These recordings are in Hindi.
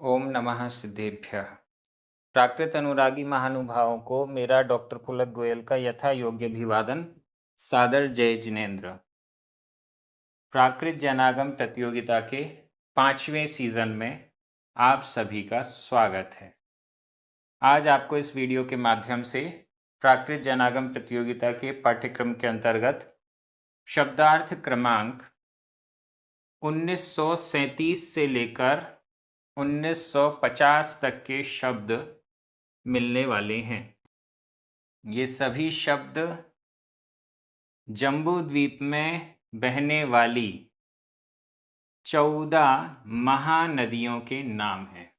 ओम नमः सिद्धेभ्यः। प्राकृत अनुरागी महानुभावों को मेरा डॉक्टर पुलक गोयल का यथा योग्य अभिवादन। सादर जय जिनेन्द्र। प्राकृत जनागम प्रतियोगिता के 5वें सीजन में आप सभी का स्वागत है। आज आपको इस वीडियो के माध्यम से प्राकृत जनागम प्रतियोगिता के पाठ्यक्रम के अंतर्गत शब्दार्थ क्रमांक 1937 से लेकर 1950 तक के शब्द मिलने वाले हैं। ये सभी शब्द जम्बू द्वीप में बहने वाली 14 महानदियों के नाम हैं।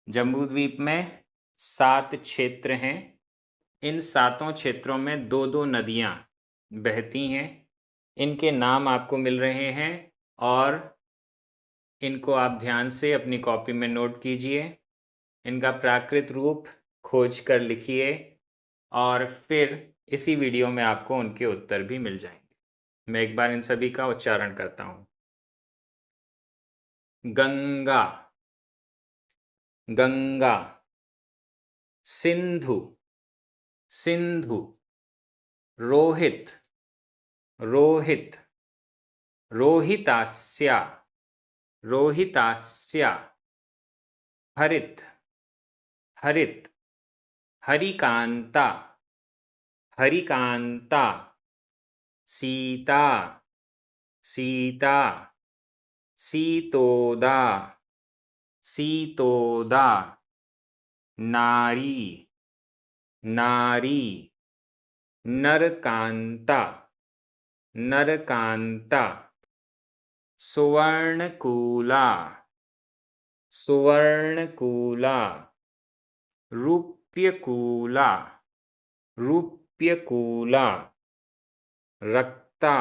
जम्बू द्वीप में 7 क्षेत्र हैं। इन 7 क्षेत्रों में 2-2 नदियाँ बहती हैं। इनके नाम आपको मिल रहे हैं और इनको आप ध्यान से अपनी कॉपी में नोट कीजिए। इनका प्राकृत रूप खोज कर लिखिए और फिर इसी वीडियो में आपको उनके उत्तर भी मिल जाएंगे। मैं एक बार इन सभी का उच्चारण करता हूँ। गंगा, गंगा। सिंधु, सिंधु। रोहित, रोहित। रोहितास्या, रोहितास्या। हरित, हरित। हरिकांता, हरिकांता। सीता, सीता। सीतोदा, सीतोदा। नारी, नारी। नरकांता, नरकांता। सुवर्णकूला, सुवर्णकूला। रूप्यकूला, रूप्यकूला। रक्ता,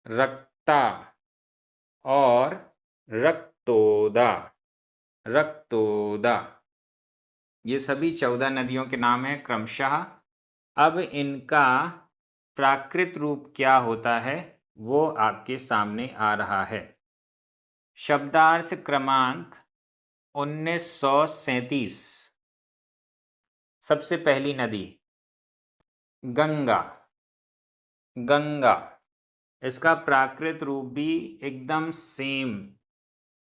रक्ता। और रक्तोदा, रक्तोदा। ये सभी 14 नदियों के नाम हैं क्रमशः। अब इनका प्राकृत रूप क्या होता है वो आपके सामने आ रहा है। शब्दार्थ क्रमांक 1937। सबसे पहली नदी गंगा, गंगा। इसका प्राकृत रूप भी एकदम सेम,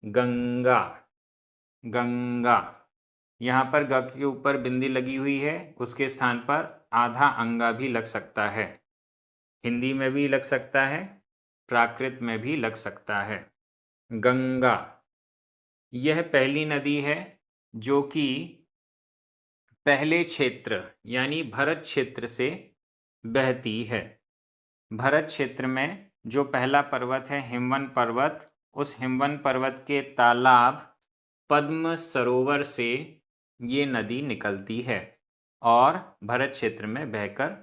गंगा, गंगा। यहाँ पर ग के ऊपर बिंदी लगी हुई है, उसके स्थान पर आधा अंगा भी लग सकता है। हिंदी में भी लग सकता है, प्राकृत में भी लग सकता है। गंगा यह पहली नदी है जो कि पहले क्षेत्र यानी भरत क्षेत्र से बहती है। भरत क्षेत्र में जो पहला पर्वत है हिमवन पर्वत, उस हिमवन पर्वत के तालाब पद्म सरोवर से ये नदी निकलती है और भरत क्षेत्र में बहकर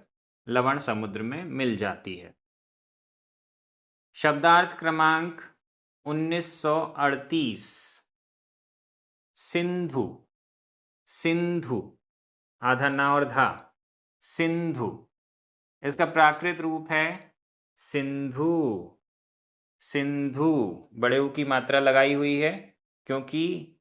लवण समुद्र में मिल जाती है। शब्दार्थ क्रमांक 1938। सिंधु, सिंधु। आधा ना और धा, सिंधु। इसका प्राकृत रूप है सिंधु, सिंधु। बड़े ऊ की मात्रा लगाई हुई है क्योंकि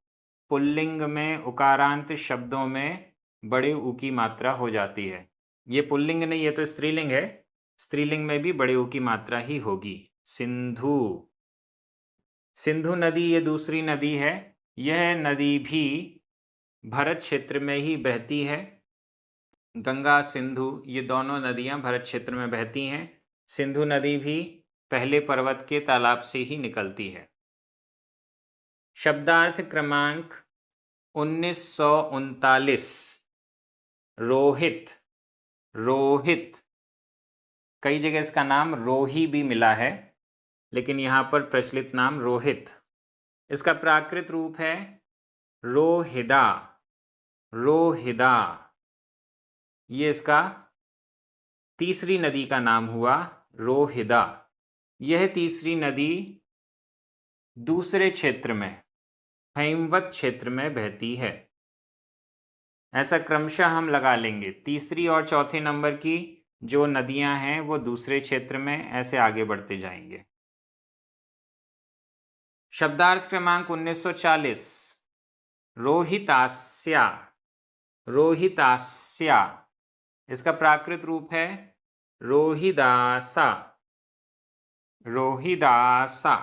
पुल्लिंग में उकारांत शब्दों में बड़े ऊ की मात्रा हो जाती है। ये पुल्लिंग नहीं, ये तो स्त्रीलिंग है। स्त्रीलिंग में भी बड़े ऊ की मात्रा ही होगी। सिंधु, सिंधु नदी ये दूसरी नदी है। यह नदी भी भरत क्षेत्र में ही बहती है। गंगा, सिंधु ये दोनों नदियां भरत क्षेत्र में बहती हैं। सिंधु नदी भी पहले पर्वत के तालाब से ही निकलती है। शब्दार्थ क्रमांक 1939। रोहित, रोहित। कई जगह इसका नाम रोही भी मिला है, लेकिन यहाँ पर प्रचलित नाम रोहित। इसका प्राकृत रूप है रोहिदा, रोहिदा। ये इसका तीसरी नदी का नाम हुआ रोहिदा। यह तीसरी नदी दूसरे क्षेत्र में हैमवत क्षेत्र में बहती है। ऐसा क्रमशः हम लगा लेंगे। तीसरी और चौथे नंबर की जो नदियां हैं वो दूसरे क्षेत्र में, ऐसे आगे बढ़ते जाएंगे। शब्दार्थ क्रमांक 1940 रोहितास्या। रोहितास्या इसका प्राकृत रूप है रोहिदासा। रोहिदासा।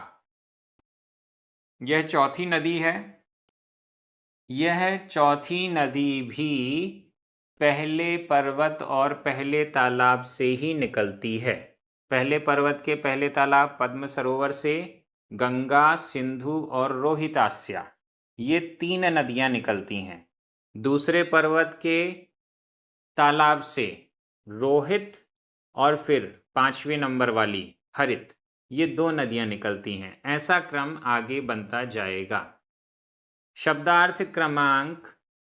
यह चौथी नदी है। यह चौथी नदी भी पहले पर्वत और पहले तालाब से ही निकलती है। पहले पर्वत के पहले तालाब पद्म सरोवर से गंगा, सिंधु और रोहितास्या ये 3 नदियां निकलती हैं। दूसरे पर्वत के तालाब से रोहित और फिर 5वें नंबर वाली हरित, ये 2 नदियां निकलती हैं। ऐसा क्रम आगे बनता जाएगा। शब्दार्थ क्रमांक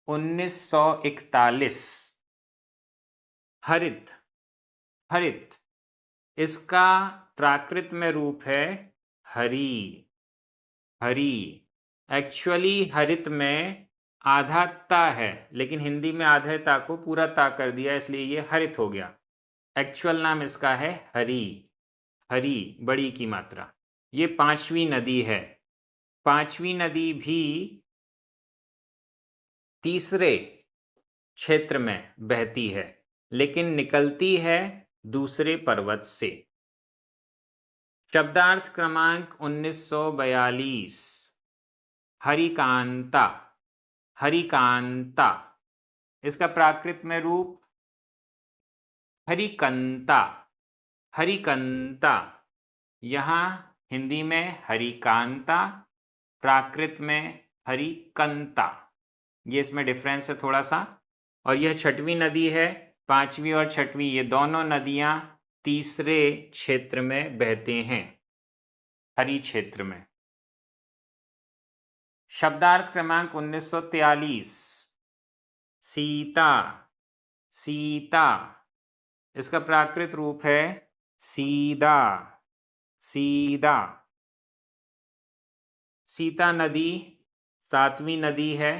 1941 हरित। हरित इसका प्राकृत में रूप है हरी। हरी। एक्चुअली हरित में आधा ता है, लेकिन हिंदी में आधे ता को पूरा ता कर दिया, इसलिए ये हरित हो गया। एक्चुअल नाम इसका है हरी। हरी बड़ी की मात्रा। ये 5वीं नदी है। 5वीं नदी भी तीसरे क्षेत्र में बहती है, लेकिन निकलती है दूसरे पर्वत से। शब्दार्थ क्रमांक 1942 हरिकांता। हरिकांता इसका प्राकृत में रूप हरिकंता। हरिकंता। यहाँ हिंदी में हरिकांता, प्राकृत में हरिकंता। ये इसमें डिफरेंस है थोड़ा सा। और यह 6वीं नदी है। 5वीं और 6वीं ये दोनों नदियां तीसरे क्षेत्र में बहते हैं, हरि क्षेत्र में। शब्दार्थ क्रमांक 1943 सीता। सीता इसका प्राकृत रूप है सीदा। सीदा। सीता नदी 7वीं नदी है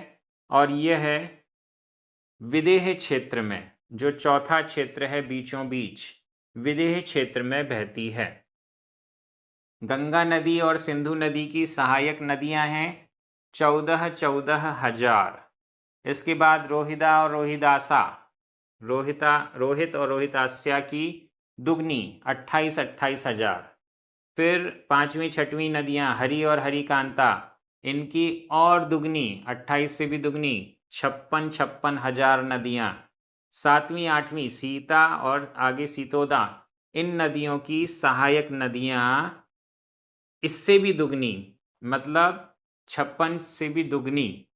और यह है विदेह क्षेत्र में, जो चौथा क्षेत्र है बीचों बीच, विदेह क्षेत्र में बहती है। गंगा नदी और सिंधु नदी की सहायक नदियां हैं 14 हजार। इसके बाद रोहिदा और रोहिदासा, रोहित और रोहितास्या की दुगनी 28 हजार। फिर 5वीं 6वीं नदियां हरि और हरिकांता, इनकी और दुगनी 28 से भी दुगनी 56 हजार नदियां। 7वीं 8वीं सीता और आगे सीतोदा, इन नदियों की सहायक नदियां इससे भी दुगनी, मतलब 56 से भी दुगनी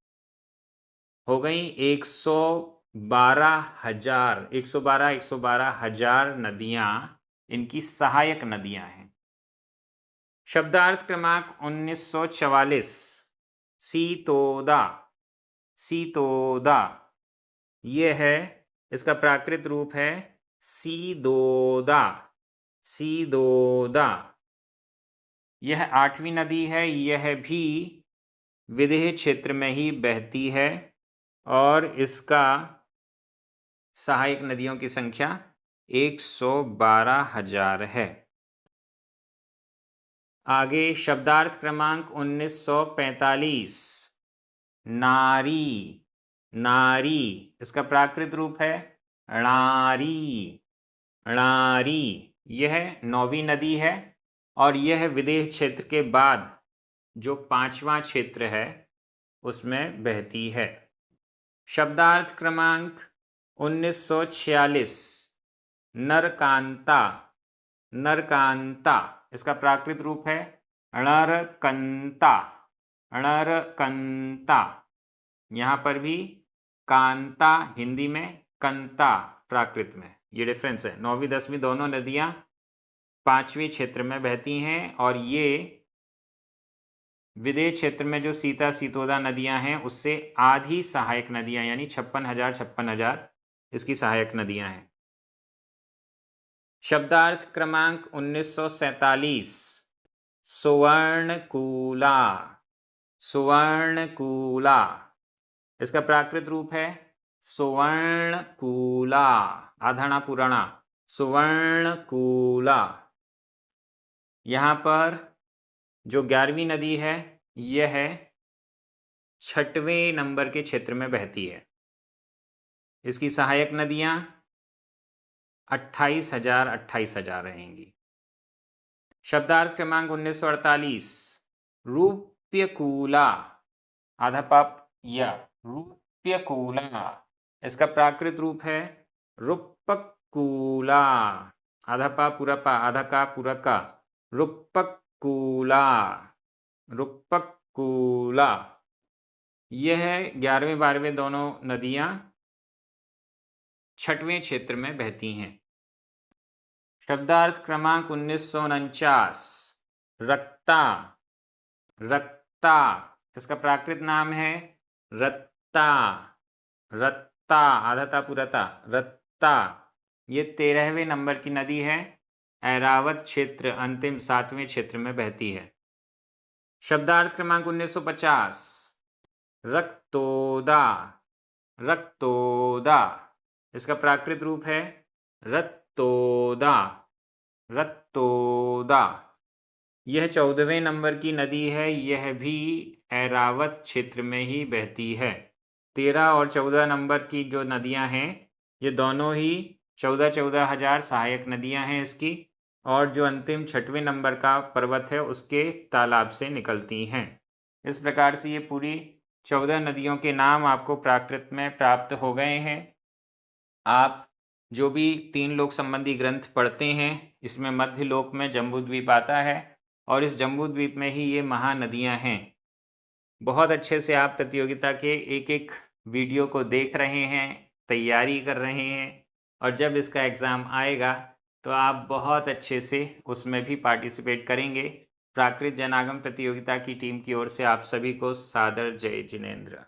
हो गई 112 हजार नदियां इनकी सहायक नदियां हैं। शब्दार्थ क्रमांक 1944 सीतोदा। सीतोदा ये है, इसका प्राकृत रूप है सीदोदा। सीदोदा। यह 8वीं नदी है। यह भी विदेह क्षेत्र में ही बहती है और इसका सहायक नदियों की संख्या 112 हजार है। आगे शब्दार्थ क्रमांक 1945 नारी। नारी इसका प्राकृत रूप है णारी। णारी यह 9वीं नदी है और यह विदेह क्षेत्र के बाद जो 5वां क्षेत्र है उसमें बहती है। शब्दार्थ क्रमांक 1946 नरकांता। नरकांता इसका प्राकृत रूप है णरकंता। णरकंता। यहाँ पर भी कांता हिंदी में, कंता प्राकृत में, ये डिफरेंस है। 9वीं 10वीं दोनों नदियाँ 5वें क्षेत्र में बहती हैं और ये विदेह क्षेत्र में जो सीता सीतोदा नदियां हैं उससे आधी सहायक नदियां, यानी 56 हजार इसकी सहायक नदियां हैं। शब्दार्थ क्रमांक 1947 सुवर्णकूला। सुवर्णकूला इसका प्राकृत रूप है सुवर्णकूला, आधाना पुराणा, सुवर्णकूला। यहाँ पर जो 11वीं नदी है यह है 6वें नंबर के क्षेत्र में बहती है। इसकी सहायक नदियां 28,000 रहेंगी। शब्दार्थ क्रमांक 1948 रूप्यकूला, आधा पाप या रूप्यकूला, इसका प्राकृत रूप है रुप्पकूला, आधा पा पूरा पा आधा का पूरा का, रुप्पकूला, रुप्पकूला। यह 11वें 12वें दोनों नदियां 6वें क्षेत्र में बहती हैं। शब्दार्थ क्रमांक 1949 रक्ता, रक्ता, इसका प्राकृत नाम है रत्ता, रत्ता, आधा ता पूरा ता, रत्ता। ये 13वें नंबर की नदी है, ऐरावत क्षेत्र अंतिम 7वें क्षेत्र में बहती है। शब्दार्थ क्रमांक 1950 रक्तोदा, रक्तोदा, इसका प्राकृत रूप है रत्तोदा, रत्तोदा। यह 14वें नंबर की नदी है, यह भी ऐरावत क्षेत्र में ही बहती है। 13 और 14 नंबर की जो नदियां हैं ये दोनों ही 14,000 सहायक नदियां हैं इसकी, और जो अंतिम 6वें नंबर का पर्वत है उसके तालाब से निकलती हैं। इस प्रकार से ये पूरी 14 नदियों के नाम आपको प्राकृत में प्राप्त हो गए हैं। आप जो भी 3 लोक संबंधी ग्रंथ पढ़ते हैं इसमें मध्यलोक में जम्बूद्वीप आता है और इस जम्बूद्वीप में ही ये महानदियां हैं। बहुत अच्छे से आप प्रतियोगिता के एक एक वीडियो को देख रहे हैं, तैयारी कर रहे हैं, और जब इसका एग्ज़ाम आएगा तो आप बहुत अच्छे से उसमें भी पार्टिसिपेट करेंगे। प्राकृत जनागम प्रतियोगिता की टीम की ओर से आप सभी को सादर जय जिनेंद्र।